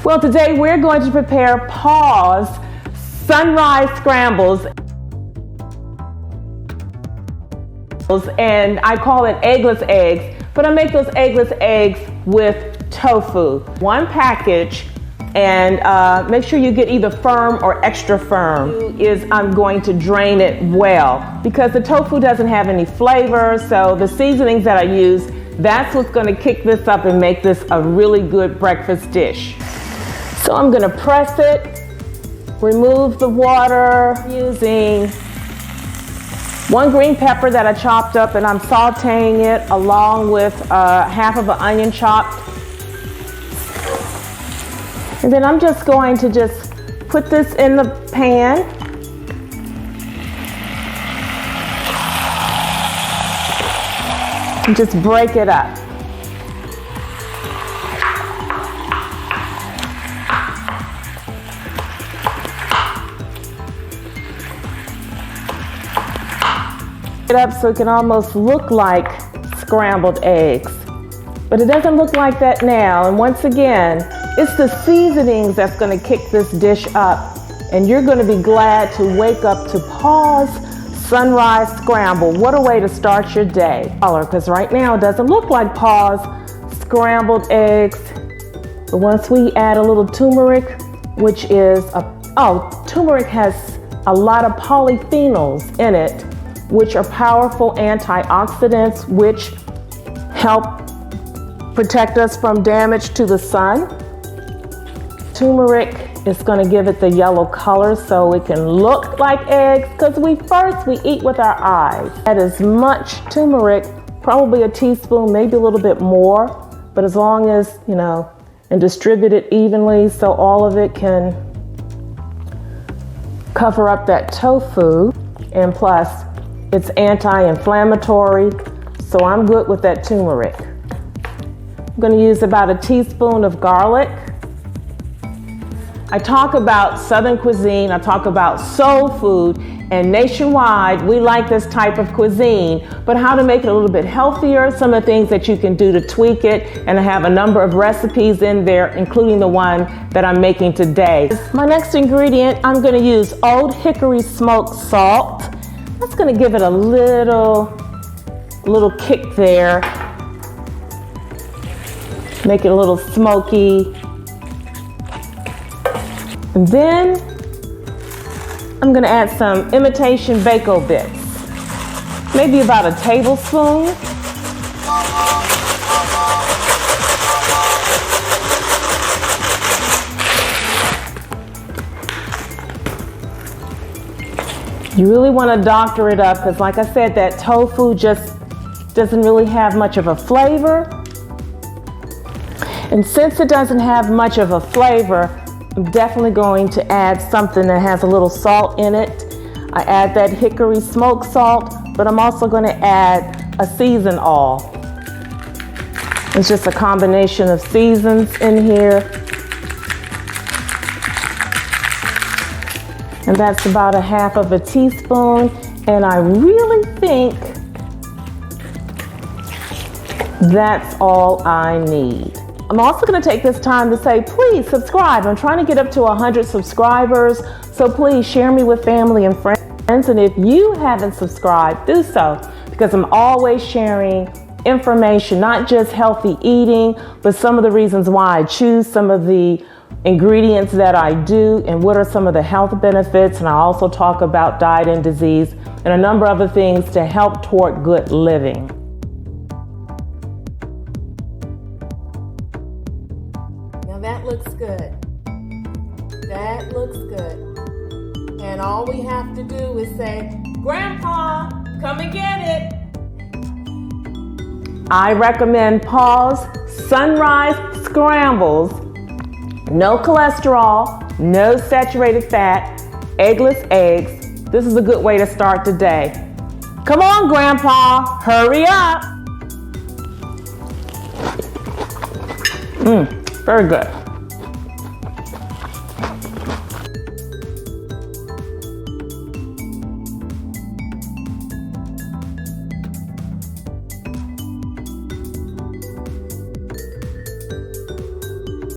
Well, today we're going to prepare Pa's sunrise scrambles, and I call it eggless eggs, but I make those eggless eggs with tofu. One package, and make sure you get either firm or extra firm. I'm going to drain it well because the tofu doesn't have any flavor, so the seasonings that I use, that's what's going to kick this up and make this a really good breakfast dish. So I'm going to press it, remove the water, using one green pepper that I chopped up, and I'm sauteing it along with half of an onion chopped. And then I'm just going to put this in the pan. And just break it up. Up so it can almost look like scrambled eggs, but it doesn't look like that now. And once again, it's the seasonings that's going to kick this dish up, and you're going to be glad to wake up to Pa's sunrise scramble. What a way to start your day. Because right now it doesn't look like Pa's scrambled eggs, but once we add a little turmeric, which is turmeric has a lot of polyphenols in it, which are powerful antioxidants which help protect us from damage to the sun. Turmeric is going to give it the yellow color so it can look like eggs, because we eat with our eyes. Add as much turmeric, probably a teaspoon, maybe a little bit more, but as long as, and distribute it evenly so all of it can cover up that tofu, and plus it's anti-inflammatory, so I'm good with that turmeric. I'm going to use about a teaspoon of garlic. I talk about Southern cuisine, I talk about soul food, and nationwide we like this type of cuisine, but how to make it a little bit healthier, some of the things that you can do to tweak it, and I have a number of recipes in there, including the one that I'm making today. My next ingredient, I'm going to use Old Hickory smoked salt. That's going to give it a little kick there, make it a little smoky. And then I'm going to add some imitation Bako bits, maybe about a tablespoon. You really want to doctor it up because, like I said, that tofu just doesn't really have much of a flavor. And since it doesn't have much of a flavor, I'm definitely going to add something that has a little salt in it. I add that hickory smoked salt, but I'm also going to add a season oil. It's just a combination of seasons in here. And that's about a half of a teaspoon. And I really think that's all I need. I'm also going to take this time to say, please subscribe. I'm trying to get up to 100 subscribers. So please share me with family and friends. And if you haven't subscribed, do so, because I'm always sharing information, not just healthy eating, but some of the reasons why I choose some of the ingredients that I do and what are some of the health benefits. And I also talk about diet and disease and a number of other things to help toward good living. Now that looks good. That looks good. And all we have to do is say, Grandpa, come and get it. I recommend Pa's Sunrise Scrambles. No cholesterol, no saturated fat, eggless eggs. This is a good way to start the day. Come on, Grandpa, hurry up. Very good.